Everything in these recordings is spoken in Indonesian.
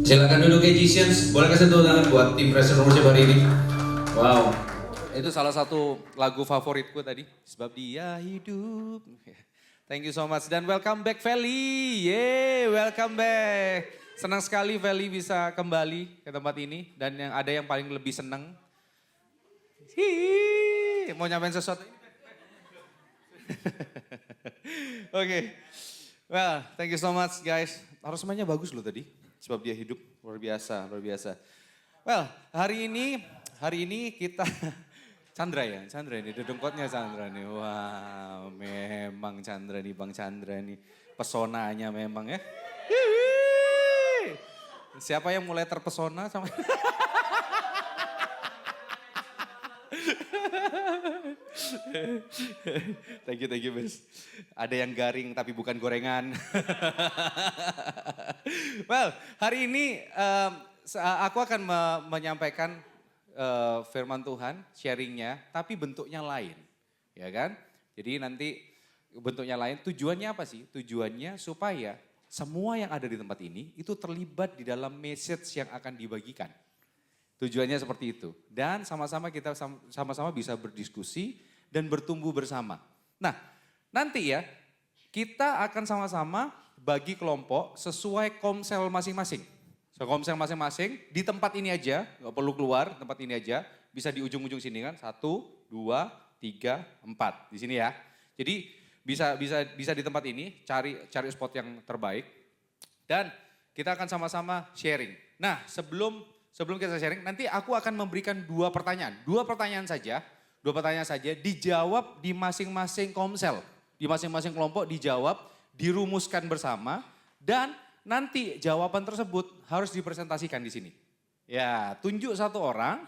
Silakan duduk Magicians. Boleh kasih tepuk tangan buat tim Pressure Worship hari ini. Wow. Itu salah satu lagu favoritku tadi. Sebab dia hidup. Thank you so much. Dan welcome back Feli. Yeay, welcome back. Senang sekali Feli bisa kembali ke tempat ini. Dan yang ada yang paling lebih senang. Hihi. Mau nyampein sesuatu? Oke. Well, thank you so much guys. Aransemennya bagus loh tadi. Sebab dia hidup, luar biasa, luar biasa. Well, hari ini kita, Chandra ini, dedengkotnya Chandra nih. Wah, memang Chandra nih, Bang Chandra nih. Pesonanya memang ya. Hihi. Siapa yang mulai terpesona sama... Thank you Bes. Ada yang garing tapi bukan gorengan. Well, hari ini aku akan menyampaikan firman Tuhan, sharingnya, tapi bentuknya lain. Ya kan? Jadi nanti bentuknya lain, tujuannya apa sih? Tujuannya supaya semua yang ada di tempat ini itu terlibat di dalam message yang akan dibagikan. Tujuannya seperti itu. Dan sama-sama kita sama-sama bisa berdiskusi dan bertumbuh bersama. Nah, nanti ya kita akan sama-sama bagi kelompok sesuai komsel masing-masing. So, komsel masing-masing di tempat ini aja, nggak perlu keluar, tempat ini aja. Bisa di ujung-ujung sini kan, 1, 2, 3, 4 di sini ya. Jadi bisa di tempat ini, cari spot yang terbaik. Dan kita akan sama-sama sharing. Nah, sebelum kita sharing, nanti aku akan memberikan dua pertanyaan saja, dijawab di masing-masing komsel, di masing-masing kelompok dijawab, dirumuskan bersama, dan nanti jawaban tersebut harus dipresentasikan di sini. Ya, tunjuk satu orang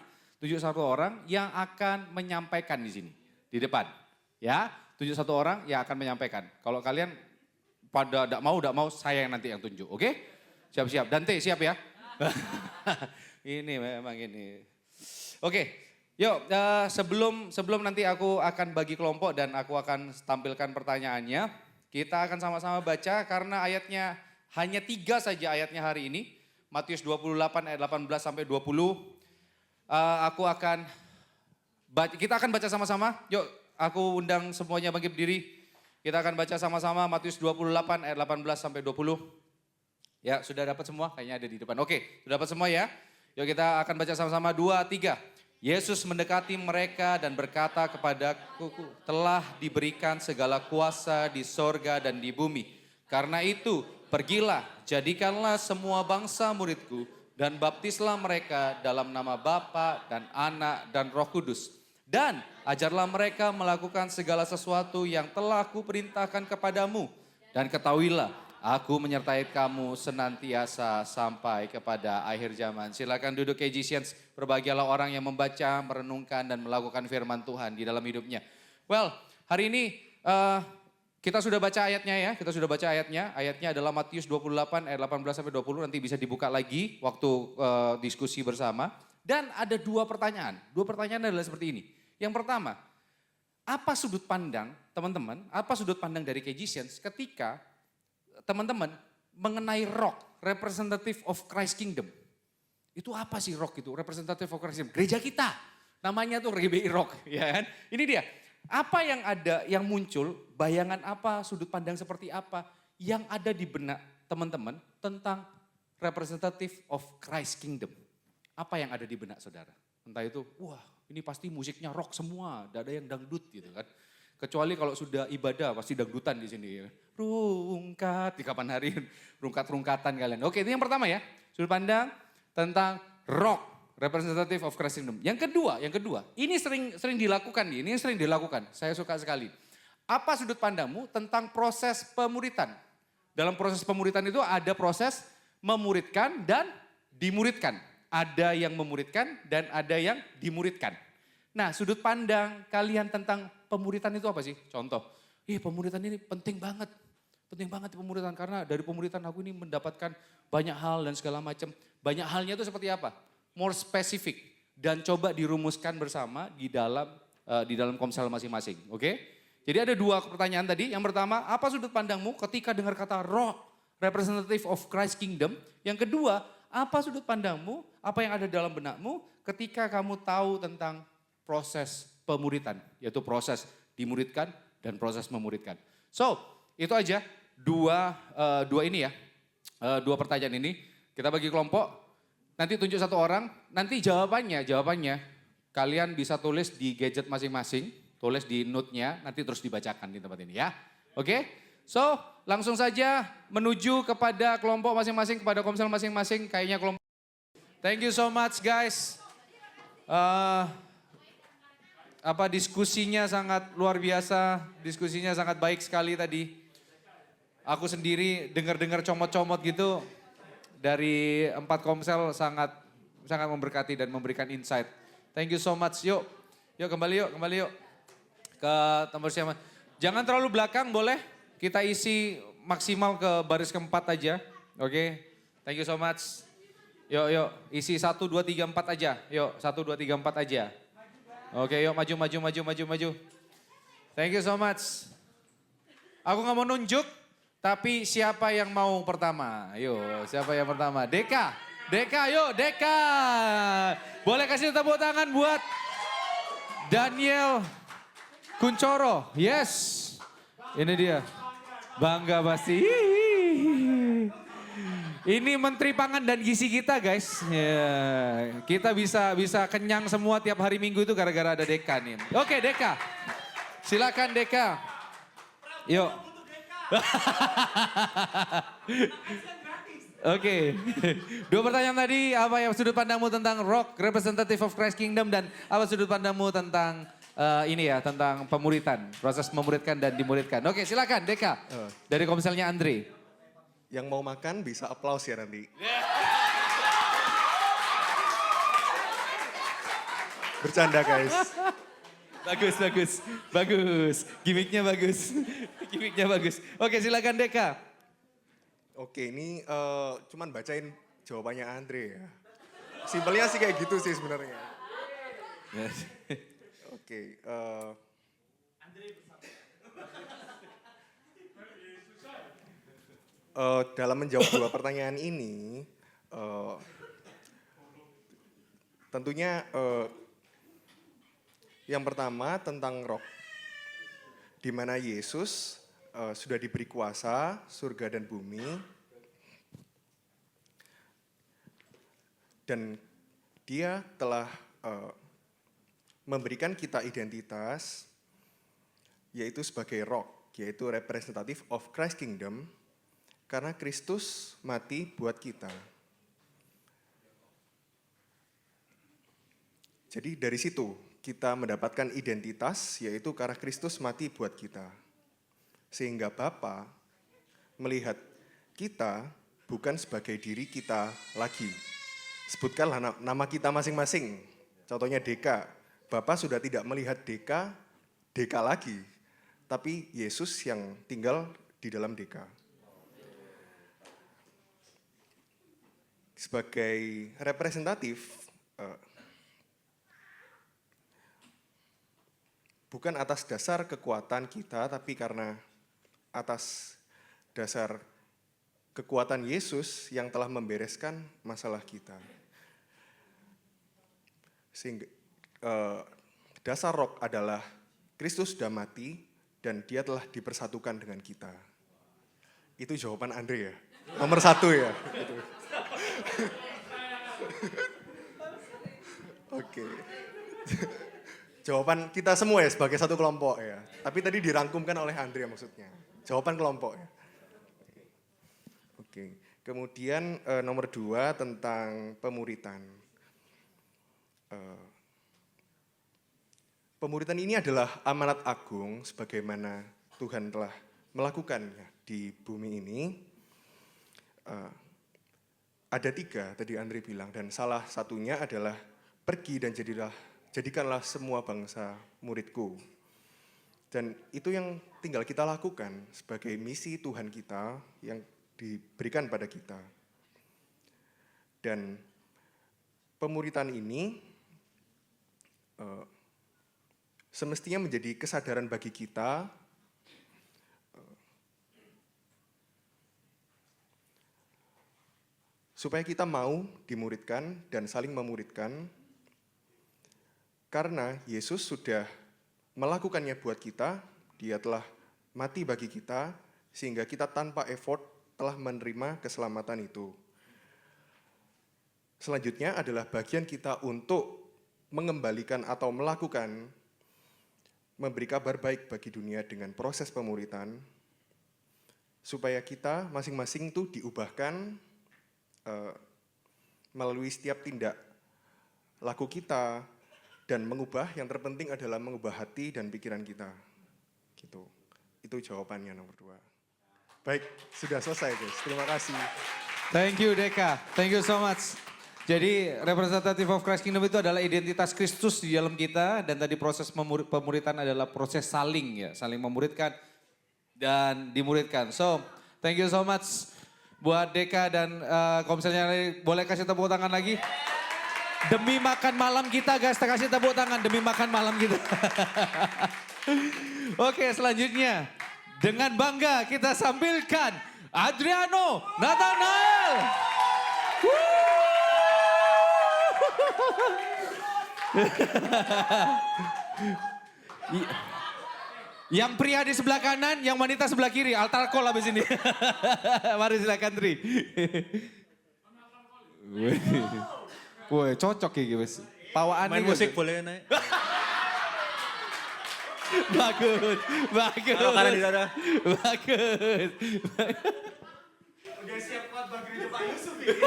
yang akan menyampaikan di sini, di depan. Ya, tunjuk satu orang yang akan menyampaikan. Kalau kalian pada tidak mau, saya yang nanti yang tunjuk, oke? Siap-siap, Dante siap ya? Ini memang ini. Oke, yuk sebelum nanti aku akan bagi kelompok dan aku akan tampilkan pertanyaannya. Kita akan sama-sama baca karena ayatnya hanya 3 saja ayatnya hari ini. Matius 28 ayat 18 sampai 20. Kita akan baca sama-sama. Yuk aku undang semuanya bangkit berdiri. Kita akan baca sama-sama Matius 28 ayat 18 sampai 20. Ya sudah dapat semua? Kayaknya ada di depan. Oke, sudah dapat semua ya? Yuk kita akan baca sama-sama 2, 3. Yesus mendekati mereka dan berkata kepadaku, telah diberikan segala kuasa di sorga dan di bumi. Karena itu pergilah, jadikanlah semua bangsa muridku dan baptislah mereka dalam nama Bapa dan Anak dan Roh Kudus. Dan ajarlah mereka melakukan segala sesuatu yang telah kuperintahkan kepadamu. Dan ketahuilah, aku menyertai kamu senantiasa sampai kepada akhir zaman. Silakan duduk Magicians, berbahagialah orang yang membaca, merenungkan dan melakukan firman Tuhan di dalam hidupnya. Well, hari ini kita sudah baca ayatnya ya, Ayatnya adalah Matius 28 ayat 18 sampai 20, nanti bisa dibuka lagi waktu diskusi bersama. Dan ada 2 pertanyaan. 2 pertanyaan adalah seperti ini. Yang pertama, apa sudut pandang teman-teman, apa sudut pandang dari Magicians ketika teman-teman mengenai rock, representative of Christ Kingdom. Itu apa sih rock itu? Representative of Christ Kingdom. Gereja kita, namanya tuh GBI Rock, ya kan? Ini dia, apa yang ada, yang muncul, bayangan apa, sudut pandang seperti apa, yang ada di benak teman-teman tentang representative of Christ Kingdom. Apa yang ada di benak saudara? Entah itu, wah ini pasti musiknya rock semua, tidak ada yang dangdut gitu kan. Kecuali kalau sudah ibadah pasti dangdutan di sini. Rungkat, di kapan hari rungkat-rungkatan kalian. Oke, itu yang pertama ya. Sudut pandang tentang rock, representative of Christ Kingdom. Yang kedua, ini sering dilakukan nih, ini sering dilakukan. Saya suka sekali. Apa sudut pandangmu tentang proses pemuritan? Dalam proses pemuritan itu ada proses memuridkan dan dimuridkan. Ada yang memuridkan dan ada yang dimuridkan. Nah, sudut pandang kalian tentang pemuritan itu apa sih? Contoh, pemuritan ini penting banget pemuritan karena dari pemuritan aku ini mendapatkan banyak hal dan segala macam. Banyak halnya itu seperti apa? More specific dan coba dirumuskan bersama di dalam komsel masing-masing. Oke? Jadi ada 2 pertanyaan tadi. Yang pertama, apa sudut pandangmu ketika dengar kata rock, representative of Christ Kingdom? Yang kedua, apa sudut pandangmu, apa yang ada dalam benakmu ketika kamu tahu tentang proses pemuritan, yaitu proses dimuridkan dan proses memuridkan. So, itu aja dua ini ya, dua pertanyaan ini. Kita bagi kelompok, nanti tunjuk satu orang, nanti jawabannya kalian bisa tulis di gadget masing-masing, tulis di note-nya, nanti terus dibacakan di tempat ini ya. Oke? So, langsung saja menuju kepada kelompok masing-masing, kepada komsel masing-masing, kayaknya kelompok. Thank you so much guys. Diskusinya sangat luar biasa, diskusinya sangat baik sekali tadi. Aku sendiri dengar-dengar comot-comot gitu dari 4 komsel sangat memberkati dan memberikan insight. Thank you so much. Yuk kembali yuk ke tempat siapa. Jangan terlalu belakang boleh, kita isi maksimal ke baris keempat aja. Oke, thank you so much. Yuk, isi 1, 2, 3, 4 aja. Yuk, 1, 2, 3, 4 aja. Oke, yuk maju. Thank you so much. Aku gak mau nunjuk, tapi siapa yang mau pertama? Yuk, siapa yang pertama? Deka, yuk Deka. Boleh kasih tepuk tangan buat Daniel Kuncoro. Yes, ini dia. Bangga pasti. Ini Menteri Pangan dan Gizi kita guys. Ya, kita bisa kenyang semua tiap hari Minggu itu gara-gara ada Deka nih. Oke Deka, silakan Deka. Yuk. Oke. Dua pertanyaan tadi, apa yang sudut pandangmu tentang rock, representative of Christ Kingdom, dan apa sudut pandangmu tentang tentang pemuritan, proses memuridkan dan dimuridkan. Oke silakan Deka, dari komselnya Andre. Yang mau makan bisa aplaus ya nanti. Bercanda guys. Bagus. Gimiknya bagus. Oke silakan Deka. Oke ini cuman bacain jawabannya Andre ya. Simpelnya sih kayak gitu sih sebenarnya. Oke. Dalam menjawab dua pertanyaan ini, tentunya yang pertama tentang roh, di mana Yesus sudah diberi kuasa surga dan bumi, dan Dia telah memberikan kita identitas, yaitu sebagai roh, yaitu representative of Christ Kingdom. Karena Kristus mati buat kita. Jadi dari situ kita mendapatkan identitas, yaitu karena Kristus mati buat kita. Sehingga Bapa melihat kita bukan sebagai diri kita lagi. Sebutkanlah nama kita masing-masing. Contohnya Deka. Bapa sudah tidak melihat Deka lagi. Tapi Yesus yang tinggal di dalam Deka. Sebagai representatif, bukan atas dasar kekuatan kita, tapi karena atas dasar kekuatan Yesus yang telah membereskan masalah kita. Sehingga dasar roh adalah Kristus sudah mati dan Dia telah dipersatukan dengan kita. Itu jawaban Andre ya, nomor 1 ya. Oke. Jawaban kita semua ya sebagai satu kelompok ya. Tapi tadi dirangkumkan oleh Andre maksudnya. Jawaban kelompok ya. Oke. Kemudian nomor 2 tentang pemuritan. Pemuritan ini adalah amanat agung sebagaimana Tuhan telah melakukannya di bumi ini. Ada 3 tadi Andre bilang, dan salah satunya adalah pergi dan jadikanlah semua bangsa muridku. Dan itu yang tinggal kita lakukan sebagai misi Tuhan kita yang diberikan pada kita. Dan pemuritan ini semestinya menjadi kesadaran bagi kita supaya kita mau dimuridkan dan saling memuridkan, karena Yesus sudah melakukannya buat kita, dia telah mati bagi kita, sehingga kita tanpa effort telah menerima keselamatan itu. Selanjutnya adalah bagian kita untuk mengembalikan atau melakukan, memberi kabar baik bagi dunia dengan proses pemuritan, supaya kita masing-masing itu diubahkan melalui setiap tindak laku kita, dan mengubah, yang terpenting adalah mengubah hati dan pikiran kita. Gitu. Itu jawabannya nomor 2. Baik, sudah selesai guys. Terima kasih. Thank you Deka, thank you so much. Jadi representative of Christ Kingdom itu adalah identitas Kristus di dalam kita, dan tadi proses pemuritan adalah proses saling ya, saling memuridkan dan dimuridkan. So, thank you so much buat Deka dan komselnya. Boleh kasih tepuk tangan lagi? Demi makan malam kita guys, kita kasih tepuk tangan demi makan malam kita. Oke, selanjutnya dengan bangga kita sampilkan Adriano Nathanael. Yang pria di sebelah kanan, yang wanita sebelah kiri, altar call habis ini. Mari silakan Tri. Woi, cocok ya guys. Pawaan Main musik boleh naik. Bagus, bagus. Kalau kanan di dada. Bagus. Udah siap kuat bagi Pak Yusuf ini.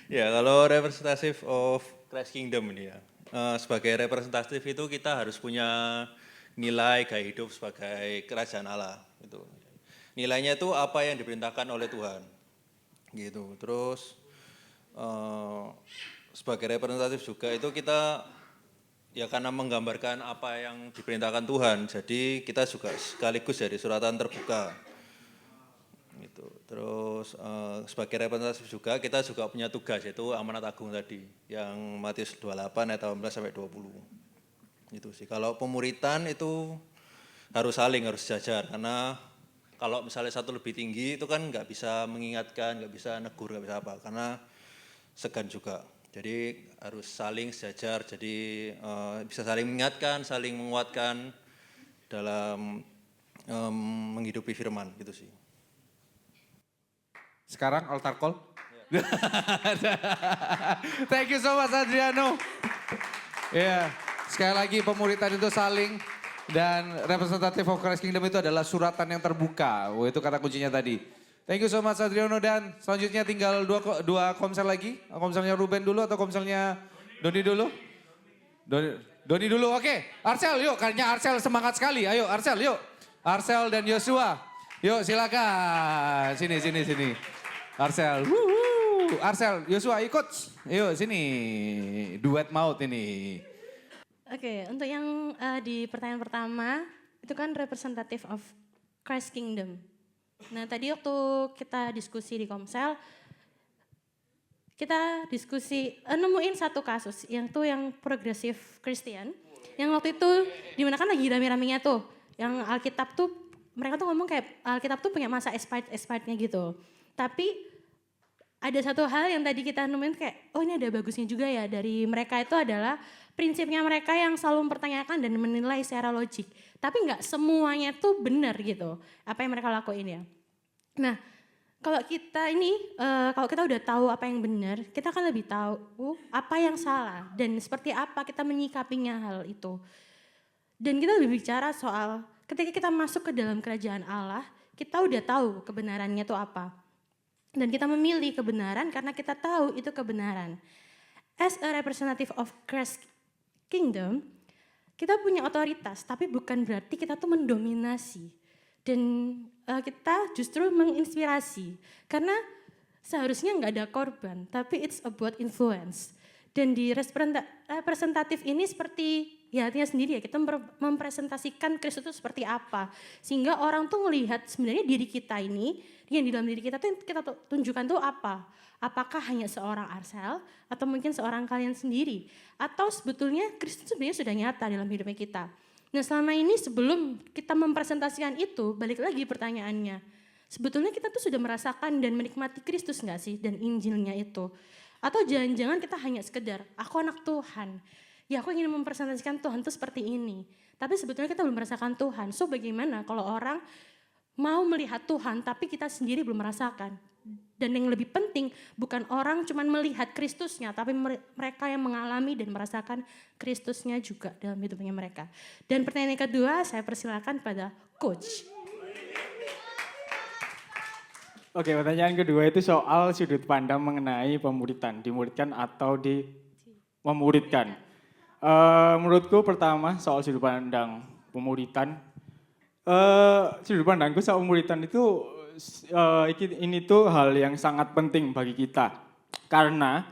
Ya, kalau representative of Christ Kingdom ini ya. Sebagai representatif itu kita harus punya nilai gaya hidup sebagai kerajaan Allah gitu. Nilainya itu apa yang diperintahkan oleh Tuhan. Gitu. Terus sebagai representatif juga itu kita ya karena menggambarkan apa yang diperintahkan Tuhan, jadi kita juga sekaligus dari suratan terbuka. Gitu. Terus sebagai representatif juga kita juga punya tugas, yaitu amanat agung tadi yang Matius 28 ayat 18 sampai 20. Itu sih. Kalau pemuritan itu harus saling, harus sejajar, karena kalau misalnya satu lebih tinggi itu kan nggak bisa mengingatkan, nggak bisa negur, nggak bisa apa, karena segan juga. Jadi harus saling sejajar, jadi bisa saling mengingatkan, saling menguatkan dalam menghidupi firman gitu sih. Sekarang altar call. Thank you so much Adriano. Ya, sekali lagi pemuritan itu saling, dan representative of Christ Kingdom itu adalah suratan yang terbuka. Itu kata kuncinya tadi. Thank you so much Adriano, dan selanjutnya tinggal dua komsel lagi. Komselnya Ruben dulu atau komselnya Doni dulu? Doni dulu, oke. Arcel yuk, kayaknya Arcel semangat sekali. Ayo Arcel yuk. Arcel dan Yosua. Yuk silakan. Sini. Arcel. Arcel, Yosua ikut. Yuk sini. Duet maut ini. Oke, untuk yang di pertanyaan pertama, itu kan representative of Christ Kingdom. Nah tadi waktu kita diskusi di Komsel, kita diskusi nemuin satu kasus yang progresif Christian, yang waktu itu dimana kan lagi rame-ramenya tuh, yang Alkitab tuh mereka tuh ngomong kayak Alkitab tuh punya masa expirednya gitu. Tapi ada satu hal yang tadi kita nemuin kayak, oh ini ada bagusnya juga ya dari mereka, itu adalah prinsipnya mereka yang selalu mempertanyakan dan menilai secara logik. Tapi nggak semuanya tuh benar gitu, apa yang mereka lakuin ya. Nah, kalau kita kalau kita udah tahu apa yang benar, kita akan lebih tahu apa yang salah dan seperti apa kita menyikapinya hal itu. Dan kita lebih bicara soal ketika kita masuk ke dalam kerajaan Allah, kita udah tahu kebenarannya itu apa. Dan kita memilih kebenaran karena kita tahu itu kebenaran. As a representative of Christ Kingdom, kita punya otoritas, tapi bukan berarti kita tuh mendominasi. Dan kita justru menginspirasi. Karena seharusnya nggak ada korban, tapi it's about influence. Dan di representatif ini seperti ya artinya sendiri ya, kita mempresentasikan Kristus itu seperti apa. Sehingga orang tuh melihat sebenarnya diri kita ini, yang di dalam diri kita tuh yang kita tunjukkan tuh apa. Apakah hanya seorang Arcel atau mungkin seorang kalian sendiri. Atau sebetulnya Kristus sebenarnya sudah nyata dalam hidupnya kita. Nah selama ini sebelum kita mempresentasikan itu, balik lagi pertanyaannya. Sebetulnya kita tuh sudah merasakan dan menikmati Kristus nggak sih? Dan Injilnya itu. Atau jangan-jangan kita hanya sekedar, aku anak Tuhan. Ya aku ingin mempresentasikan Tuhan tuh seperti ini. Tapi sebetulnya kita belum merasakan Tuhan. So bagaimana kalau orang mau melihat Tuhan tapi kita sendiri belum merasakan. Dan yang lebih penting bukan orang cuma melihat Kristusnya, tapi mereka yang mengalami dan merasakan Kristusnya juga dalam hidupnya mereka. Dan pertanyaan yang kedua saya persilakan pada Coach. Oke, pertanyaan kedua itu soal sudut pandang mengenai pemuritan, dimuridkan atau memuridkan. Menurutku pertama soal sudut pandang pemuritan, sudut pandangku soal pemuritan itu ini tuh hal yang sangat penting bagi kita. Karena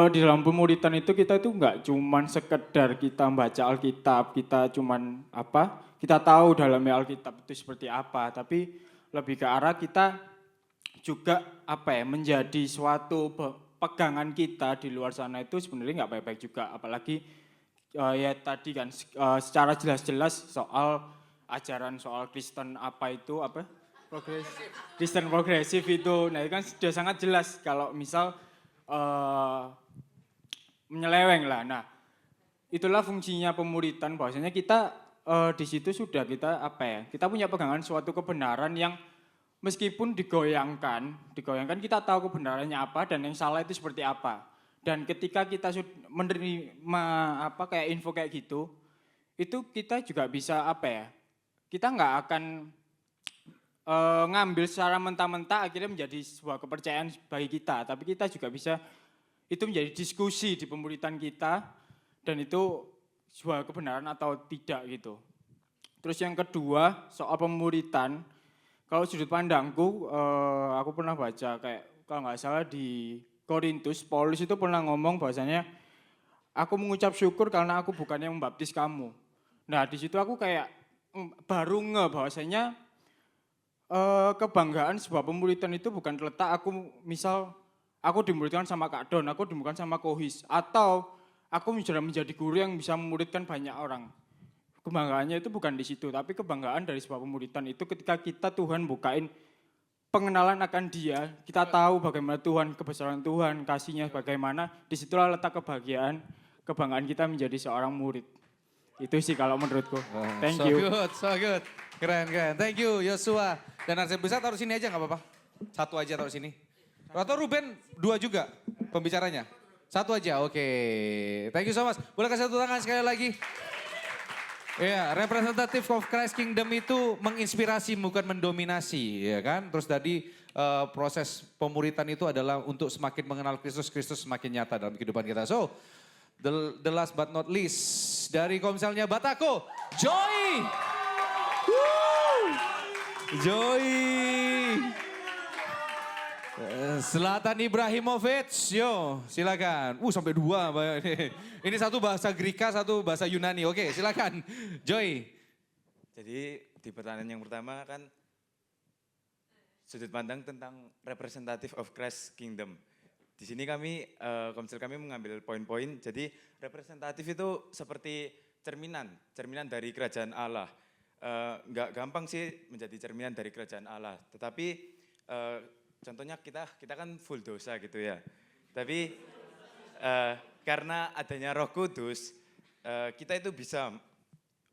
di dalam pemuritan itu kita itu nggak cuman sekedar kita membaca Alkitab, kita tahu dalamnya Alkitab itu seperti apa, tapi lebih ke arah kita juga menjadi suatu pegangan kita di luar sana itu sebenarnya nggak baik-baik juga, apalagi ya tadi kan secara jelas-jelas soal ajaran soal Kristen Kristen progresif itu, nah itu kan sudah sangat jelas kalau misal menyeleweng lah. Nah itulah fungsinya pemuritan, bahwasanya kita di situ sudah kita punya pegangan suatu kebenaran yang meskipun digoyangkan kita tahu kebenarannya apa dan yang salah itu seperti apa. Dan ketika kita menerima kayak info kayak gitu, itu kita juga bisa kita nggak akan ngambil secara mentah-mentah akhirnya menjadi sebuah kepercayaan bagi kita, tapi kita juga bisa itu menjadi diskusi di pemuritan kita dan itu sebuah kebenaran atau tidak gitu. Terus yang kedua soal pemuritan, kalau sudut pandangku aku pernah baca kayak kalau nggak salah di Korintus, Paulus itu pernah ngomong bahwasanya aku mengucap syukur karena aku bukan yang membaptis kamu. Nah di situ aku kayak baru bahwasanya kebanggaan sebuah pemuritan itu bukan terletak aku dimuridkan sama Kak Don, aku dimuridkan sama Kohis, atau aku sudah menjadi guru yang bisa memuridkan banyak orang. Kebanggaannya itu bukan di situ, tapi kebanggaan dari sebuah pemuritan itu ketika kita Tuhan bukain pengenalan akan Dia, kita tahu bagaimana Tuhan, kebesaran Tuhan, kasihnya bagaimana, disitulah letak kebanggaan kita menjadi seorang murid. Itu sih kalau menurutku. Thank you. So good. Keren. Thank you Yosua. Dan Arsene bisa taruh sini aja nggak apa-apa? Satu aja taruh sini. Atau Ruben 2 juga pembicaranya? Satu aja, oke. Thank you so much. Boleh kasih satu tangan sekali lagi. Ya, representative of Christ Kingdom itu menginspirasi bukan mendominasi, ya kan? Terus tadi proses pemuritan itu adalah untuk semakin mengenal Kristus, Kristus semakin nyata dalam kehidupan kita. So, the last but not least dari Komselnya Batako, Joy. Woo! Joy. Zlatan Ibrahimovic, yo silakan. Sampai 2. Ini satu bahasa Greka, satu bahasa Yunani. Oke, silakan. Joy. Jadi di pertanyaan yang pertama kan sudut pandang tentang representative of Christ Kingdom. Di sini Komsel kami mengambil poin-poin. Jadi representatif itu seperti cerminan dari kerajaan Allah. Nggak gampang sih menjadi cerminan dari kerajaan Allah. Tetapi contohnya kita kan full dosa gitu ya. Tapi karena adanya Roh Kudus, kita itu bisa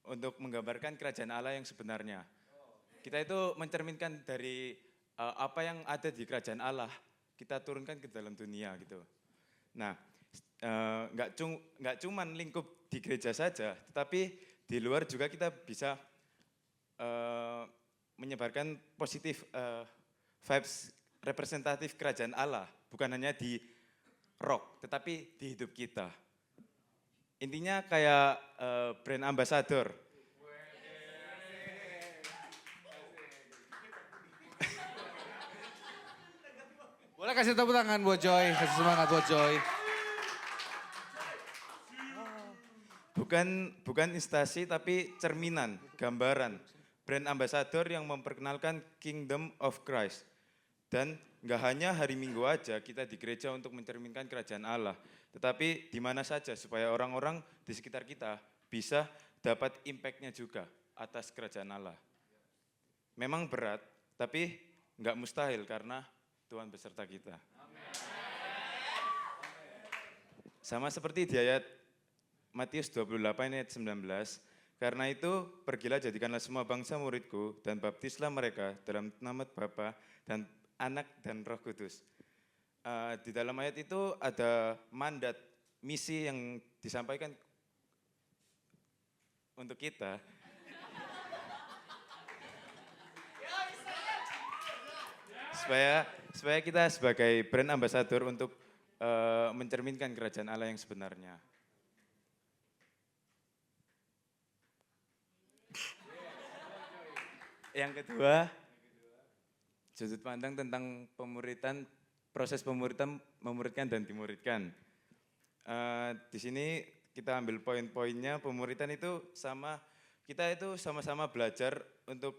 untuk menggambarkan kerajaan Allah yang sebenarnya. Kita itu mencerminkan dari apa yang ada di kerajaan Allah, kita turunkan ke dalam dunia gitu. Nah, nggak cuman lingkup di gereja saja, tetapi di luar juga kita bisa menyebarkan positif vibes representatif kerajaan Allah, bukan hanya di rock, tetapi di hidup kita. Intinya kayak brand ambassador. Boleh kasih tepuk tangan buat Joy, kasih semangat buat Joy. Bukan instansi tapi cerminan, gambaran. Brand ambassador yang memperkenalkan Kingdom of Christ. Dan nggak hanya hari Minggu aja kita di gereja untuk mencerminkan kerajaan Allah. Tetapi di mana saja supaya orang-orang di sekitar kita bisa dapat impact-nya juga atas kerajaan Allah. Memang berat, Tapi nggak mustahil karena Tuhan beserta kita. Sama seperti di ayat Matius 28 ayat 19, karena itu pergilah jadikanlah semua bangsa muridku dan baptislah mereka dalam nama Bapa dan Anak dan Roh Kudus. Di dalam ayat itu ada mandat, misi yang disampaikan untuk kita. Supaya kita sebagai brand ambassador untuk mencerminkan kerajaan Allah yang sebenarnya. Yang kedua, sudut pandang tentang pemuritan, proses pemuritan, memuridkan dan dimuridkan. Di sini kita ambil poin-poinnya. Pemuritan itu kita itu sama-sama belajar untuk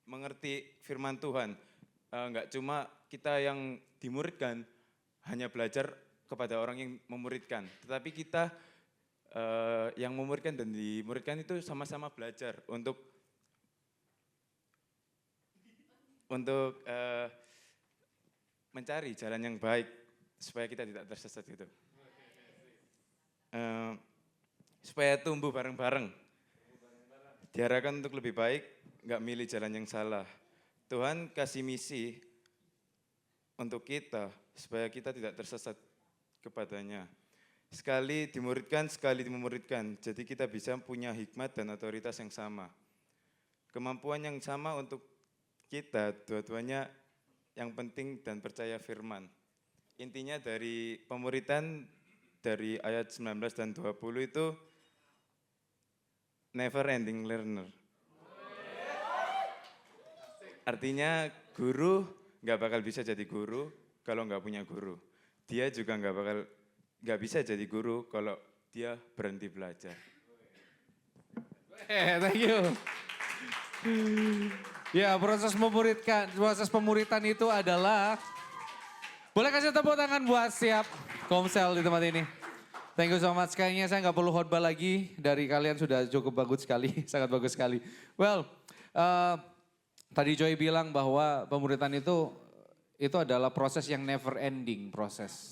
mengerti firman Tuhan. Enggak cuma kita yang dimuridkan, hanya belajar kepada orang yang memuridkan. Tetapi kita yang memuridkan dan dimuridkan itu sama-sama belajar untuk mencari jalan yang baik supaya kita tidak tersesat gitu. Supaya tumbuh bareng-bareng. Diarahkan untuk lebih baik, nggak milih jalan yang salah. Tuhan kasih misi untuk kita supaya kita tidak tersesat kepadanya. Sekali dimuridkan, sekali memuridkan. Jadi kita bisa punya hikmat dan otoritas yang sama. Kemampuan yang sama untuk kita, dua-duanya yang penting dan percaya firman. Intinya dari pemuritan dari ayat 19 dan 20 itu never ending learner. Artinya guru nggak bakal bisa jadi guru kalau nggak punya guru. Dia juga nggak bisa jadi guru kalau dia berhenti belajar. Thank you. Ya, proses pemuritan itu adalah, boleh kasih tepuk tangan buat siap Komsel di tempat ini. Thank you so much. Kayaknya saya nggak perlu khotbah lagi, dari kalian sudah cukup bagus sekali, sangat bagus sekali. Well, tadi Joy bilang bahwa pemuritan itu adalah proses yang never ending proses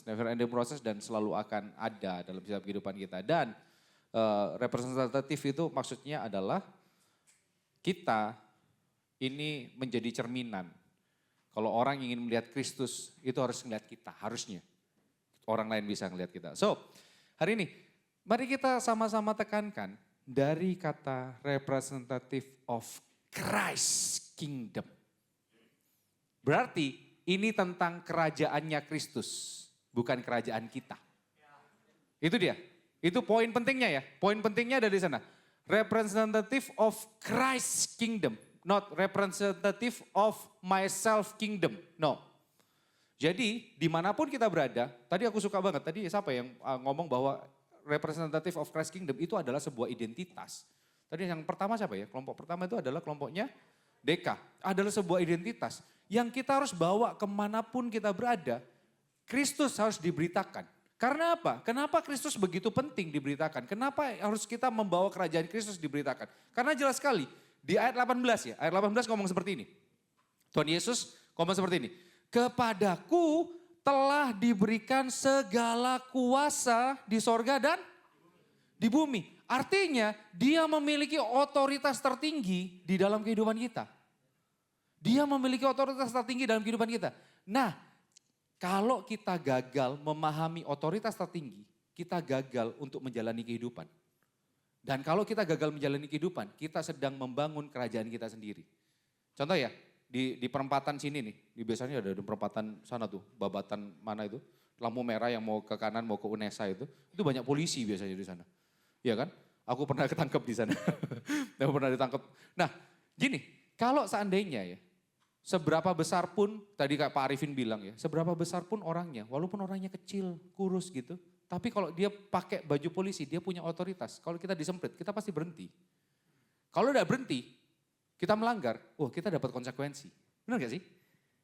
dan selalu akan ada dalam setiap kehidupan kita. Dan representatif itu maksudnya adalah kita ini menjadi cerminan. Kalau orang ingin melihat Kristus, itu harus melihat kita, harusnya. Orang lain bisa melihat kita. So, hari ini mari kita sama-sama tekankan dari kata representative of Christ Kingdom. Berarti ini tentang kerajaannya Kristus, bukan kerajaan kita. Itu dia, itu poin pentingnya ya. Poin pentingnya ada di sana. Representative of Christ Kingdom. Not representative of myself kingdom. No. Jadi dimanapun kita berada, tadi aku suka banget, tadi siapa yang ngomong bahwa representative of Christ Kingdom itu adalah sebuah identitas. Tadi yang pertama siapa ya? Kelompok pertama itu adalah kelompoknya Deka. Adalah sebuah identitas yang kita harus bawa kemanapun kita berada. Kristus harus diberitakan. Karena apa? Kenapa Kristus begitu penting diberitakan? Kenapa harus kita membawa kerajaan Kristus diberitakan? Karena jelas sekali. Di ayat 18 ya, ayat 18 ngomong seperti ini. Tuhan Yesus ngomong seperti ini. Kepadaku telah diberikan segala kuasa di sorga dan di bumi. Artinya dia memiliki otoritas tertinggi di dalam kehidupan kita. Dia memiliki otoritas tertinggi dalam kehidupan kita. Nah, kalau kita gagal memahami otoritas tertinggi, kita gagal untuk menjalani kehidupan. Dan kalau kita gagal menjalani kehidupan, kita sedang membangun kerajaan kita sendiri. Contoh ya, di perempatan sini nih, biasanya ada di perempatan sana tuh, babatan mana itu, lampu merah yang mau ke kanan, mau ke UNESA itu banyak polisi biasanya di sana. Iya kan? Aku pernah ketangkep di sana. Aku pernah ditangkap. Nah, gini, kalau seandainya ya, seberapa besar pun, tadi Pak Arifin bilang ya, seberapa besar pun orangnya, walaupun orangnya kecil, kurus gitu, tapi kalau dia pakai baju polisi, dia punya otoritas. Kalau kita disemprit, kita pasti berhenti. Kalau udah berhenti, kita melanggar, kita dapat konsekuensi. Benar gak sih?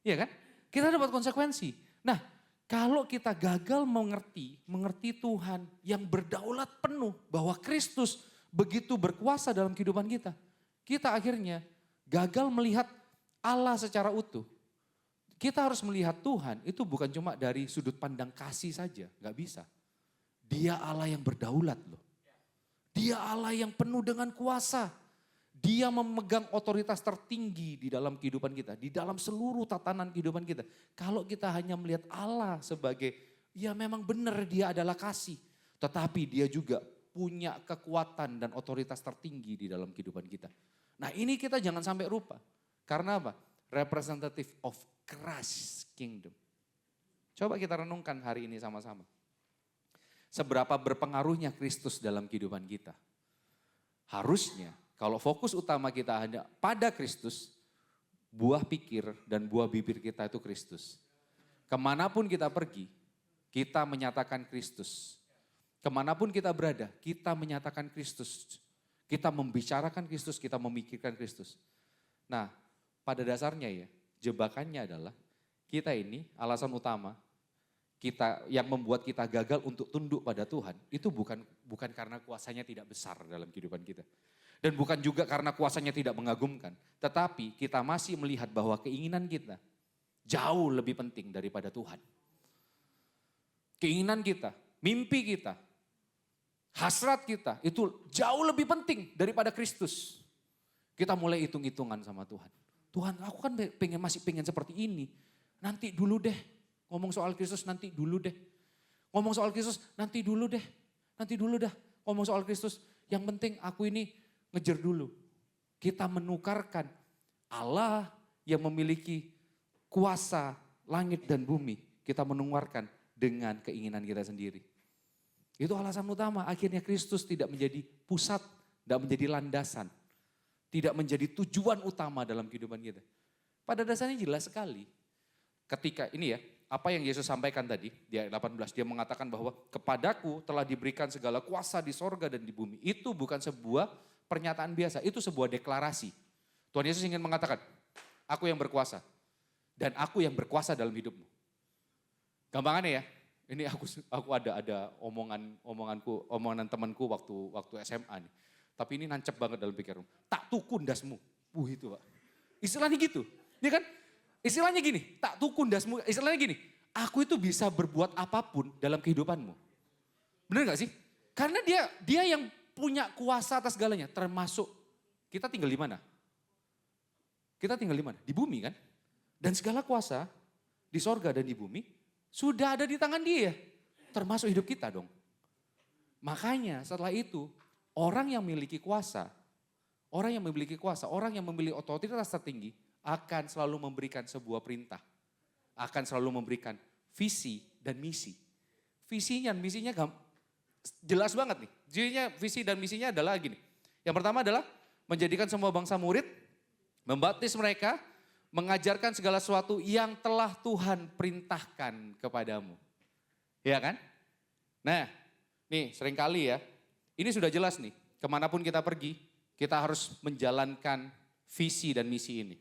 Iya kan? Kita dapat konsekuensi. Nah, kalau kita gagal mengerti Tuhan yang berdaulat penuh, bahwa Kristus begitu berkuasa dalam kehidupan kita, kita akhirnya gagal melihat Allah secara utuh. Kita harus melihat Tuhan itu bukan cuma dari sudut pandang kasih saja, nggak bisa. Dia Allah yang berdaulat loh. Dia Allah yang penuh dengan kuasa. Dia memegang otoritas tertinggi di dalam kehidupan kita, di dalam seluruh tatanan kehidupan kita. Kalau kita hanya melihat Allah sebagai, ya memang benar dia adalah kasih. Tetapi dia juga punya kekuatan dan otoritas tertinggi di dalam kehidupan kita. Nah ini kita jangan sampai lupa. Karena apa? Representative of Christ Kingdom. Coba kita renungkan hari ini sama-sama. Seberapa berpengaruhnya Kristus dalam kehidupan kita. Harusnya kalau fokus utama kita hanya pada Kristus, buah pikir dan buah bibir kita itu Kristus. Kemanapun kita pergi, kita menyatakan Kristus. Kemanapun kita berada, kita menyatakan Kristus. Kita membicarakan Kristus, kita memikirkan Kristus. Nah, pada dasarnya ya, jebakannya adalah kita ini alasan utama kita yang membuat kita gagal untuk tunduk pada Tuhan itu bukan karena kuasanya tidak besar dalam kehidupan kita. Dan bukan juga karena kuasanya tidak mengagumkan, tetapi kita masih melihat bahwa keinginan kita jauh lebih penting daripada Tuhan. Keinginan kita, mimpi kita, hasrat kita itu jauh lebih penting daripada Kristus. Kita mulai hitung-hitungan sama Tuhan. Tuhan, aku kan masih pengen seperti ini. Nanti dulu deh. Ngomong soal Kristus nanti dulu deh. Ngomong soal Kristus nanti dulu deh. Nanti dulu dah. Ngomong soal Kristus. Yang penting aku ini ngejar dulu. Kita menukarkan Allah yang memiliki kuasa langit dan bumi. Kita menukarkan dengan keinginan kita sendiri. Itu alasan utama. Akhirnya Kristus tidak menjadi pusat. Tidak menjadi landasan. Tidak menjadi tujuan utama dalam kehidupan kita. Pada dasarnya jelas sekali. Ketika ini ya, apa yang Yesus sampaikan tadi di ayat 18. Dia mengatakan bahwa kepadaku telah diberikan segala kuasa di sorga dan di bumi. Itu bukan sebuah pernyataan biasa, itu sebuah deklarasi. Tuhan Yesus ingin mengatakan, aku yang berkuasa. Dan aku yang berkuasa dalam hidupmu. Gampangannya ya, ini aku ada omongan temanku waktu SMA nih. Tapi ini nancep banget dalam pikiranmu. Tak tukun dasmu. Itu Pak. Istilahnya gitu. Ya kan? Istilahnya gini. Tak tukun dasmu. Istilahnya gini. Aku itu bisa berbuat apapun dalam kehidupanmu. Benar gak sih? Karena dia yang punya kuasa atas segalanya. Termasuk kita tinggal di mana? Kita tinggal di mana? Di bumi kan? Dan segala kuasa di sorga dan di bumi sudah ada di tangan dia. Termasuk hidup kita dong. Makanya setelah itu orang yang memiliki kuasa, orang yang memiliki otoritas tertinggi akan selalu memberikan sebuah perintah. Akan selalu memberikan visi dan misi. Visinya dan misinya jelas banget nih. Visi dan misinya adalah gini. Yang pertama adalah menjadikan semua bangsa murid, membaptis mereka, mengajarkan segala sesuatu yang telah Tuhan perintahkan kepadamu. Ya kan? Nah, nih seringkali ya, ini sudah jelas nih, kemanapun kita pergi, kita harus menjalankan visi dan misi ini.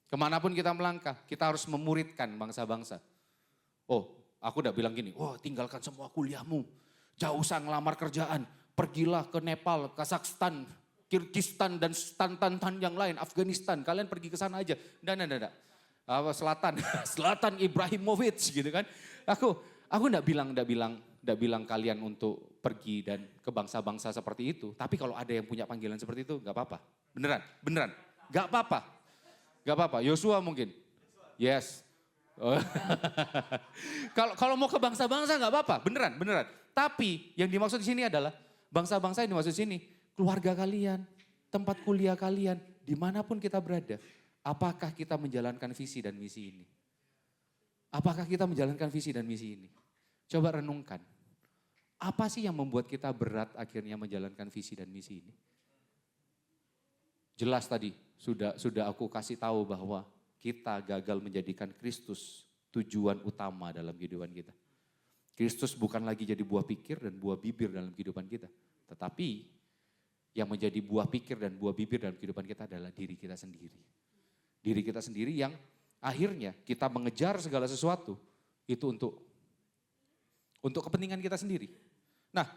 Kemanapun kita melangkah, kita harus memuridkan bangsa-bangsa. Oh, aku udah bilang gini, tinggalkan semua kuliahmu, jauh usah ngelamar kerjaan, pergilah ke Nepal, Kazakhstan, Kyrgyzstan dan stan yang lain, Afghanistan, kalian pergi ke sana aja. Enggak. Selatan Ibrahimovic gitu kan. Aku enggak bilang kalian untuk pergi dan ke bangsa-bangsa seperti itu. Tapi kalau ada yang punya panggilan seperti itu, enggak apa-apa. Beneran. Enggak apa-apa. Yosua mungkin. Yes. Kalau mau ke bangsa-bangsa enggak apa-apa, beneran. Tapi yang dimaksud di sini adalah bangsa-bangsa yang dimaksud di sini, keluarga kalian, tempat kuliah kalian, dimanapun kita berada. Apakah kita menjalankan visi dan misi ini? Apakah kita menjalankan visi dan misi ini? Coba renungkan. Apa sih yang membuat kita berat akhirnya menjalankan visi dan misi ini? Jelas tadi sudah aku kasih tahu bahwa kita gagal menjadikan Kristus tujuan utama dalam kehidupan kita. Kristus bukan lagi jadi buah pikir dan buah bibir dalam kehidupan kita. Tetapi yang menjadi buah pikir dan buah bibir dalam kehidupan kita adalah diri kita sendiri. Diri kita sendiri yang akhirnya kita mengejar segala sesuatu itu untuk kepentingan kita sendiri. Nah,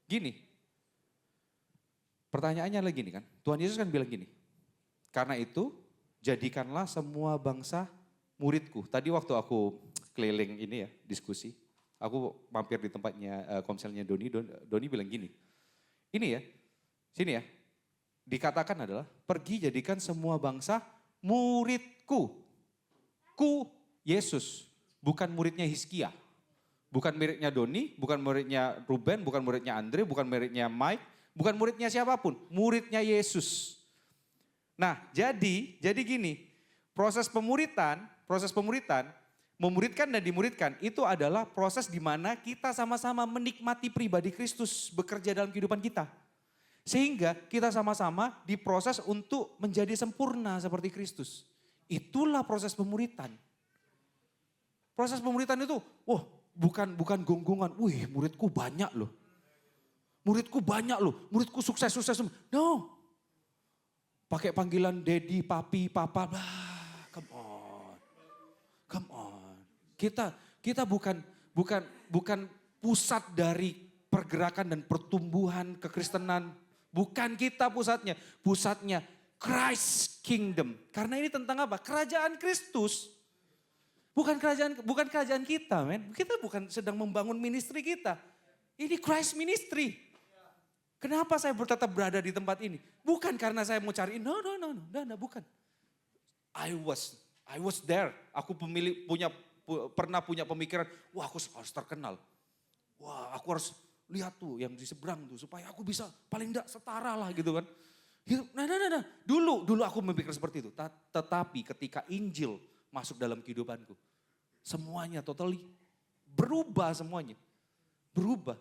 gini. Pertanyaannya lagi nih kan. Tuhan Yesus kan bilang gini. Karena itu, jadikanlah semua bangsa muridku. Tadi waktu aku keliling ini ya, diskusi. Aku mampir di tempatnya komselnya Doni. Doni bilang gini, ini ya, sini ya. Dikatakan adalah, pergi jadikan semua bangsa muridku. Ku Yesus, bukan muridnya Hizkia. Bukan muridnya Doni, bukan muridnya Ruben, bukan muridnya Andre, bukan muridnya Mike, bukan muridnya siapapun, muridnya Yesus. Nah, jadi gini, proses pemuritan, memuridkan dan dimuridkan itu adalah proses di mana kita sama-sama menikmati pribadi Kristus bekerja dalam kehidupan kita. Sehingga kita sama-sama diproses untuk menjadi sempurna seperti Kristus. Itulah proses pemuritan. Proses pemuritan itu, bukan gonggongan, wih muridku banyak loh. Muridku sukses. No. Pakai panggilan daddy, papi, papa, come on. Kita bukan pusat dari pergerakan dan pertumbuhan kekristenan. Bukan kita pusatnya. Pusatnya Christ Kingdom. Karena ini tentang apa? Kerajaan Kristus. Bukan kerajaan kita, men. Kita bukan sedang membangun ministry kita. Ini Christ ministry. Kenapa saya tetap berada di tempat ini? Bukan karena saya mau cari, no, bukan. I was there. Aku pernah punya pemikiran, wah aku harus terkenal. Wah aku harus lihat tuh yang di seberang tuh supaya aku bisa paling enggak setara lah gitu kan. Nah. Dulu aku memikir seperti itu. Tetapi ketika Injil masuk dalam kehidupanku, semuanya totally berubah semuanya. Berubah.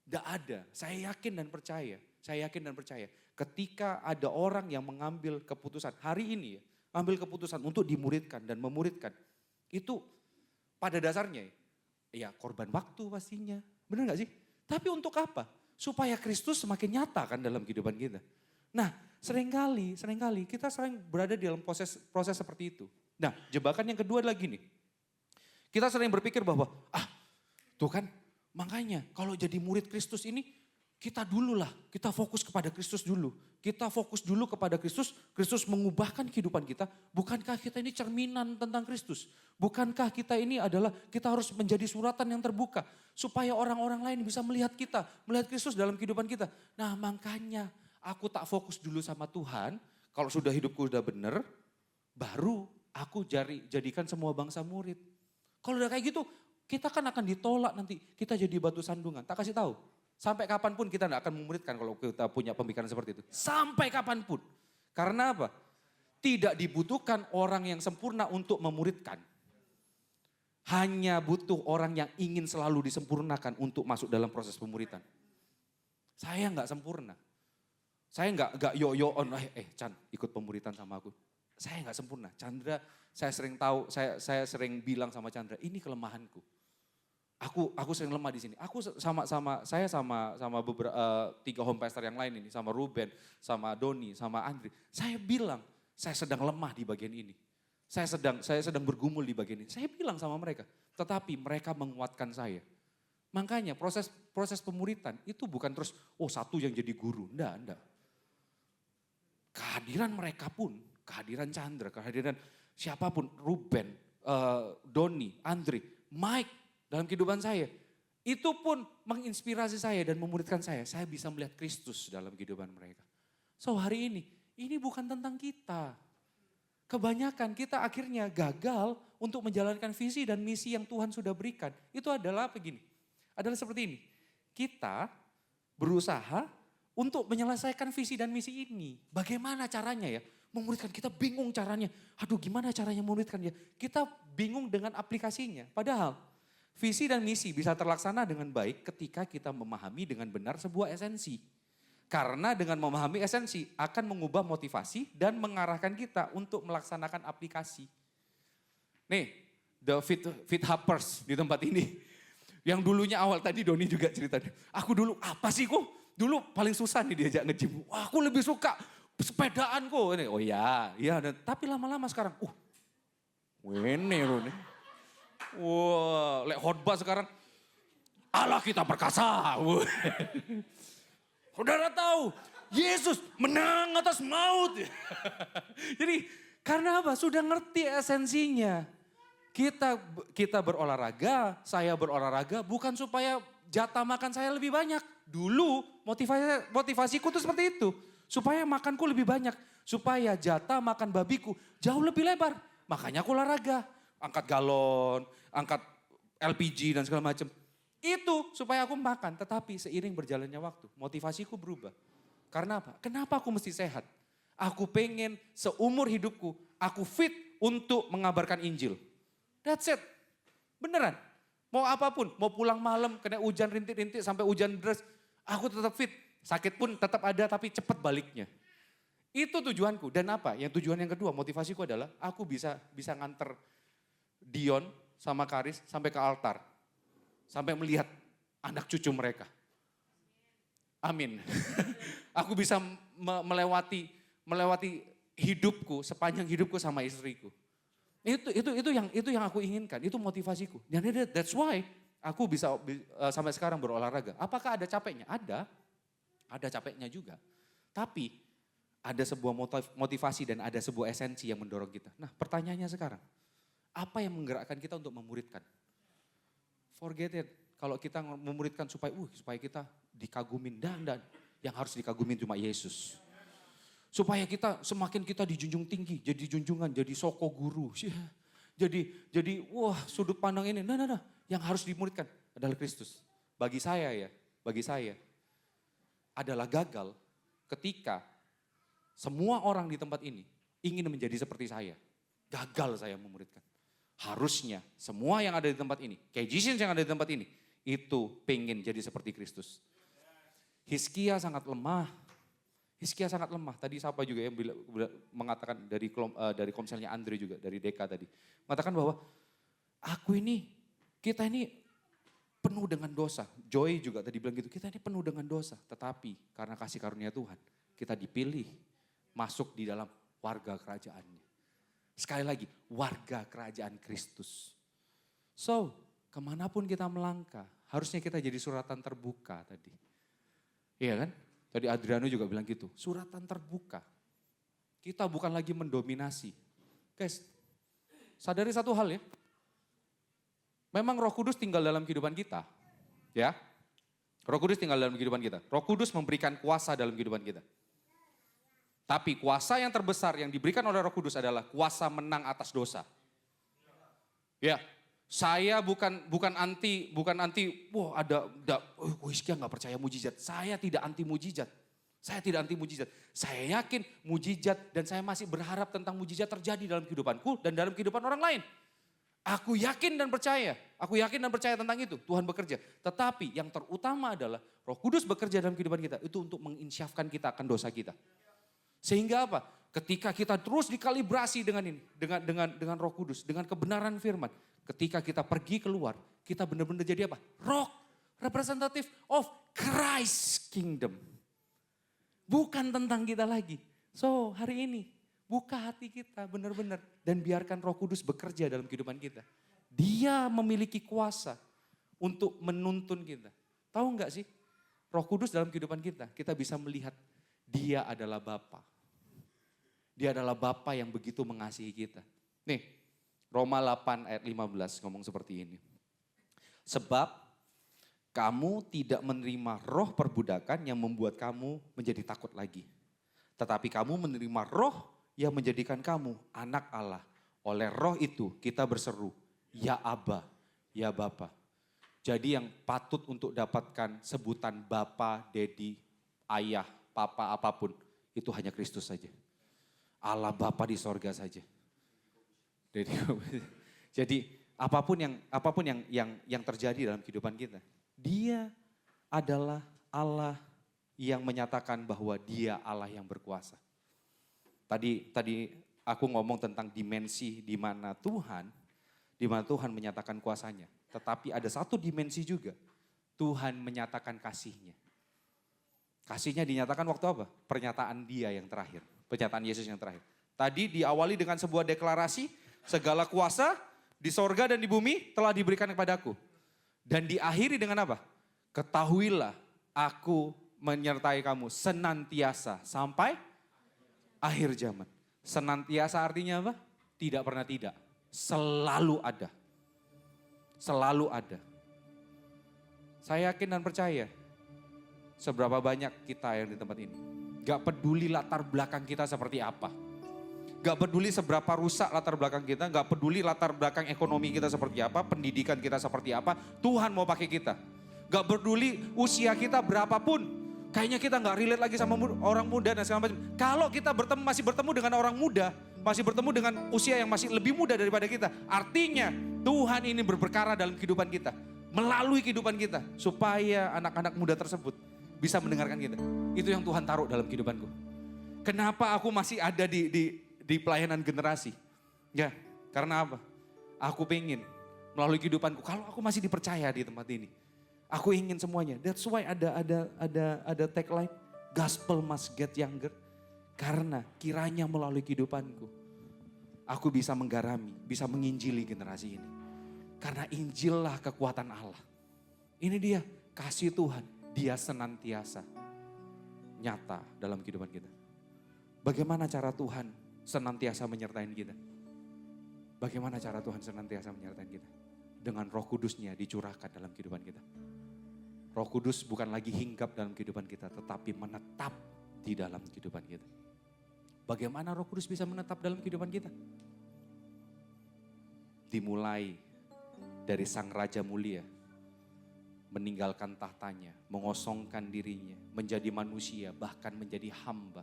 Tidak ada. Saya yakin dan percaya. Ketika ada orang yang mengambil keputusan hari ini ya, ambil keputusan untuk dimuridkan dan memuridkan. Itu pada dasarnya ya korban waktu pastinya. Benar gak sih? Tapi untuk apa? Supaya Kristus semakin nyata kan dalam kehidupan kita. Nah seringkali kita sering berada di dalam proses seperti itu. Nah jebakan yang kedua lagi nih. Kita sering berpikir bahwa tuh kan makanya kalau jadi murid Kristus ini kita fokus kepada Kristus dulu. Kita fokus dulu kepada Kristus, Kristus mengubahkan kehidupan kita. Bukankah kita ini cerminan tentang Kristus? Bukankah kita ini kita harus menjadi suratan yang terbuka. Supaya orang-orang lain bisa melihat kita, melihat Kristus dalam kehidupan kita. Nah makanya aku tak fokus dulu sama Tuhan, kalau sudah hidupku udah benar, baru aku jadikan semua bangsa murid. Kalau udah kayak gitu, kita kan akan ditolak nanti, kita jadi batu sandungan. Tak kasih tahu, sampai kapanpun kita tidak akan memuridkan kalau kita punya pemikiran seperti itu. Sampai kapanpun. Karena apa? Tidak dibutuhkan orang yang sempurna untuk memuridkan. Hanya butuh orang yang ingin selalu disempurnakan untuk masuk dalam proses pemuritan. Saya nggak sempurna. Saya nggak yo-yoon, Chan ikut pemuritan sama aku. Saya nggak sempurna. Chandra, saya sering tahu, saya sering bilang sama Chandra, ini kelemahanku. Aku sering lemah di sini. Aku saya sama beberapa 3 home pastor yang lain ini, sama Ruben, sama Doni, sama Andri. Saya bilang, saya sedang lemah di bagian ini. Saya sedang bergumul di bagian ini. Saya bilang sama mereka, tetapi mereka menguatkan saya. Makanya proses pemuritan itu bukan terus, satu yang jadi guru. Enggak. Kehadiran mereka pun, kehadiran Chandra, kehadiran siapapun, Ruben, Doni, Andri, Mike, dalam kehidupan saya, itu pun menginspirasi saya dan memuridkan saya. Saya bisa melihat Kristus dalam kehidupan mereka. So hari ini bukan tentang kita. Kebanyakan kita akhirnya gagal untuk menjalankan visi dan misi yang Tuhan sudah berikan. Itu adalah begini, adalah seperti ini. Kita berusaha untuk menyelesaikan visi dan misi ini. Bagaimana caranya ya? Memuridkan, kita bingung caranya. Aduh gimana caranya memuridkan ya? Kita bingung dengan aplikasinya. Padahal visi dan misi bisa terlaksana dengan baik ketika kita memahami dengan benar sebuah esensi. Karena dengan memahami esensi akan mengubah motivasi dan mengarahkan kita untuk melaksanakan aplikasi. Nih, the fit hoppers di tempat ini. Yang dulunya awal tadi Doni juga cerita. Aku dulu apa sih kok? Dulu paling susah nih diajak nge-gym. Wah, aku lebih suka sepedaan kok. Oh iya. Tapi lama-lama sekarang, ini loh nih. Wah, lek khotbah sekarang, Allah kita perkasa. Saudara tahu, Yesus menang atas maut. Jadi Karena apa? Sudah ngerti esensinya. Kita berolahraga, saya berolahraga bukan supaya jatah makan saya lebih banyak. Dulu motivasiku tuh seperti itu. Supaya makanku lebih banyak. Supaya jatah makan babiku jauh lebih lebar. Makanya aku olahraga. Angkat galon, angkat LPG dan segala macam. Itu supaya aku makan. Tetapi seiring berjalannya waktu, motivasiku berubah. Karena apa? Kenapa aku mesti sehat? Aku pengen seumur hidupku, aku fit untuk mengabarkan Injil. That's it. Beneran. Mau apapun, mau pulang malam, kena hujan rintik-rintik sampai hujan deras, aku tetap fit. Sakit pun tetap ada tapi cepat baliknya. Itu tujuanku. Dan apa? Yang tujuan yang kedua, motivasiku adalah aku bisa nganter Dion sama Karis sampai ke altar. Sampai melihat anak cucu mereka. Amin. Aku bisa melewati hidupku, sepanjang hidupku sama istriku. Itu yang aku inginkan, itu motivasiku. Dan that's why aku bisa sampai sekarang berolahraga. Apakah ada capeknya? Ada capeknya juga. Tapi ada sebuah motivasi dan ada sebuah esensi yang mendorong kita. Nah, pertanyaannya sekarang, apa yang menggerakkan kita untuk memuridkan? Forget it. Kalau kita memuridkan supaya kita dikagumin dan yang harus dikagumin cuma Yesus. Supaya semakin kita dijunjung tinggi, jadi junjungan, jadi soko guru. Jadi sudut pandang ini. Nah. Yang harus dimuridkan adalah Kristus. Bagi saya adalah gagal ketika semua orang di tempat ini ingin menjadi seperti saya. Gagal saya memuridkan. Harusnya semua yang ada di tempat ini, Kejisins yang ada di tempat ini, itu pengen jadi seperti Kristus. Hizkia sangat lemah. Tadi siapa juga yang mengatakan dari komselnya Andre juga, dari Deka tadi. Mengatakan bahwa kita ini penuh dengan dosa. Joy juga tadi bilang gitu, kita ini penuh dengan dosa. Tetapi karena kasih karunia Tuhan, kita dipilih masuk di dalam warga kerajaannya. Sekali lagi, warga kerajaan Kristus. So, kemanapun kita melangkah, harusnya kita jadi suratan terbuka tadi. Iya kan? Tadi Adriano juga bilang gitu, suratan terbuka. Kita bukan lagi mendominasi. Guys, sadari satu hal ya. Memang Roh Kudus tinggal dalam kehidupan kita. Ya. Roh Kudus tinggal dalam kehidupan kita. Roh Kudus memberikan kuasa dalam kehidupan kita. Tapi kuasa yang terbesar yang diberikan oleh Roh Kudus adalah kuasa menang atas dosa. Ya, saya bukan anti, Hizkia nggak percaya mujizat. Saya tidak anti mujizat. Saya yakin mujizat dan saya masih berharap tentang mujizat terjadi dalam kehidupanku dan dalam kehidupan orang lain. Aku yakin dan percaya tentang itu. Tuhan bekerja. Tetapi yang terutama adalah Roh Kudus bekerja dalam kehidupan kita itu untuk menginsyafkan kita akan dosa kita. Sehingga apa? Ketika kita terus dikalibrasi dengan ini, dengan Roh Kudus, dengan kebenaran firman, ketika kita pergi keluar, kita benar-benar jadi apa? Roh representative of Christ kingdom. Bukan tentang kita lagi. So, hari ini buka hati kita benar-benar dan biarkan Roh Kudus bekerja dalam kehidupan kita. Dia memiliki kuasa untuk menuntun kita. Tahu enggak sih? Roh Kudus dalam kehidupan kita bisa melihat Dia adalah Bapa. Dia adalah Bapa yang begitu mengasihi kita. Nih, Roma 8 ayat 15 ngomong seperti ini. Sebab kamu tidak menerima roh perbudakan yang membuat kamu menjadi takut lagi. Tetapi kamu menerima roh yang menjadikan kamu anak Allah. Oleh roh itu kita berseru, ya Aba, ya Bapa. Jadi yang patut untuk dapatkan sebutan Bapa, Dedi, Ayah, Papa apapun, itu hanya Kristus saja. Allah Bapa di sorga saja. Jadi apapun yang terjadi dalam kehidupan kita, Dia adalah Allah yang menyatakan bahwa Dia Allah yang berkuasa. Tadi aku ngomong tentang dimensi di mana Tuhan menyatakan kuasanya. Tetapi ada satu dimensi juga, Tuhan menyatakan kasihnya. Kasihnya dinyatakan waktu apa? Pernyataan Dia yang terakhir. Pernyataan Yesus yang terakhir. Tadi diawali dengan sebuah deklarasi, segala kuasa di sorga dan di bumi telah diberikan kepadaku. Dan diakhiri dengan apa? Ketahuilah aku menyertai kamu senantiasa sampai akhir zaman. Senantiasa artinya apa? Tidak pernah tidak. Selalu ada. Selalu ada. Saya yakin dan percaya seberapa banyak kita yang di tempat ini. Gak peduli latar belakang kita seperti apa. Gak peduli seberapa rusak latar belakang kita. Gak peduli latar belakang ekonomi kita seperti apa. Pendidikan kita seperti apa. Tuhan mau pakai kita. Gak peduli usia kita berapapun. Kayaknya kita gak relate lagi sama orang muda dan segala macam. Kalau kita masih bertemu dengan orang muda. Masih bertemu dengan usia yang masih lebih muda daripada kita. Artinya Tuhan ini berperkara dalam kehidupan kita. Melalui kehidupan kita. Supaya anak-anak muda tersebut bisa mendengarkan kita. Itu yang Tuhan taruh dalam kehidupanku. Kenapa aku masih ada di pelayanan generasi? Ya, karena apa? Aku pengen melalui kehidupanku. Kalau aku masih dipercaya di tempat ini, aku ingin semuanya. That's why ada tagline, gospel must get younger. Karena kiranya melalui kehidupanku, aku bisa menggarami, bisa menginjili generasi ini. Karena Injillah kekuatan Allah. Ini dia, kasih Tuhan, dia senantiasa nyata dalam kehidupan kita. Bagaimana cara Tuhan senantiasa menyertai kita? Bagaimana cara Tuhan senantiasa menyertai kita? Dengan Roh Kudus-Nya dicurahkan dalam kehidupan kita. Roh Kudus bukan lagi hinggap dalam kehidupan kita, tetapi menetap di dalam kehidupan kita. Bagaimana Roh Kudus bisa menetap dalam kehidupan kita? Dimulai dari Sang Raja Mulia, meninggalkan tahtanya, mengosongkan dirinya, menjadi manusia, bahkan menjadi hamba.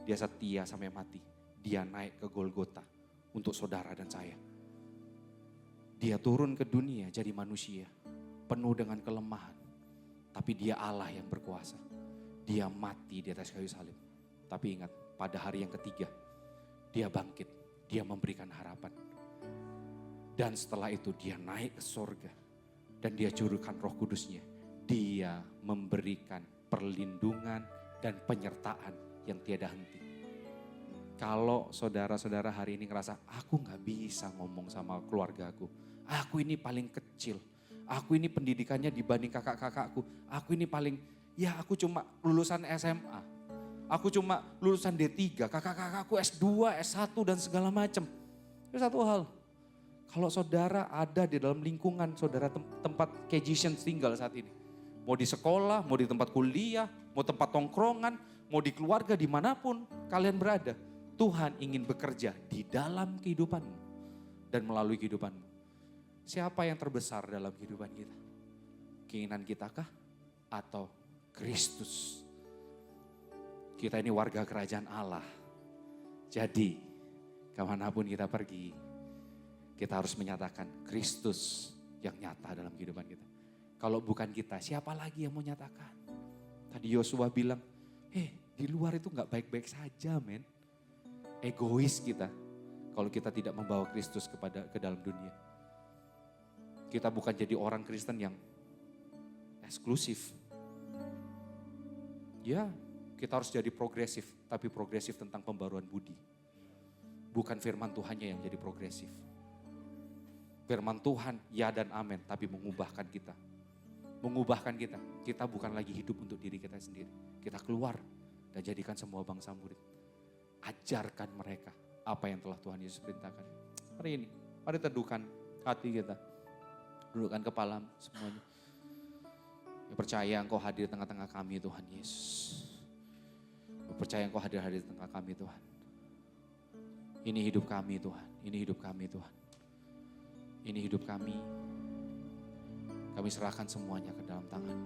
Dia setia sampai mati. Dia naik ke Golgota untuk saudara dan saya. Dia turun ke dunia jadi manusia, penuh dengan kelemahan. Tapi dia Allah yang berkuasa. Dia mati di atas kayu salib. Tapi ingat, pada hari yang ketiga, dia bangkit, dia memberikan harapan. Dan setelah itu dia naik ke sorga. Dan dia curahkan Roh Kudus-Nya. Dia memberikan perlindungan dan penyertaan yang tiada henti. Kalau saudara-saudara hari ini ngerasa, aku gak bisa ngomong sama keluargaku. Aku ini paling kecil. Aku ini pendidikannya dibanding kakak-kakakku. Aku ini paling, ya aku cuma lulusan SMA. Aku cuma lulusan D3, kakak-kakakku S2, S1 dan segala macam. Itu satu hal. Kalau saudara ada di dalam lingkungan saudara tempat Cajition tinggal saat ini. Mau di sekolah, mau di tempat kuliah, mau tempat tongkrongan, mau di keluarga dimanapun kalian berada. Tuhan ingin bekerja di dalam kehidupanmu dan melalui kehidupanmu. Siapa yang terbesar dalam kehidupan kita? Keinginan kita kah? Atau Kristus? Kita ini warga kerajaan Allah. Jadi kemanapun kita pergi, kita harus menyatakan Kristus yang nyata dalam kehidupan kita. Kalau bukan kita, siapa lagi yang mau nyatakan? Tadi Yosua bilang, di luar itu gak baik-baik saja men. Egois kita kalau kita tidak membawa Kristus ke dalam dunia. Kita bukan jadi orang Kristen yang eksklusif. Ya, kita harus jadi progresif, tapi progresif tentang pembaruan budi. Bukan firman Tuhannya yang jadi progresif. Firman Tuhan, ya dan amin, tapi mengubahkan kita. Mengubahkan kita. Kita bukan lagi hidup untuk diri kita sendiri. Kita keluar dan jadikan semua bangsa murid. Ajarkan mereka apa yang telah Tuhan Yesus perintahkan. Hari ini, mari teduhkan hati kita. Dudukkan kepala semuanya. Ya, percaya Engkau hadir di tengah-tengah kami Tuhan Yesus. Percaya Engkau hadir di tengah kami Tuhan. Ini hidup kami Tuhan. Ini hidup kami Tuhan. Ini hidup kami. Kami serahkan semuanya ke dalam tangan.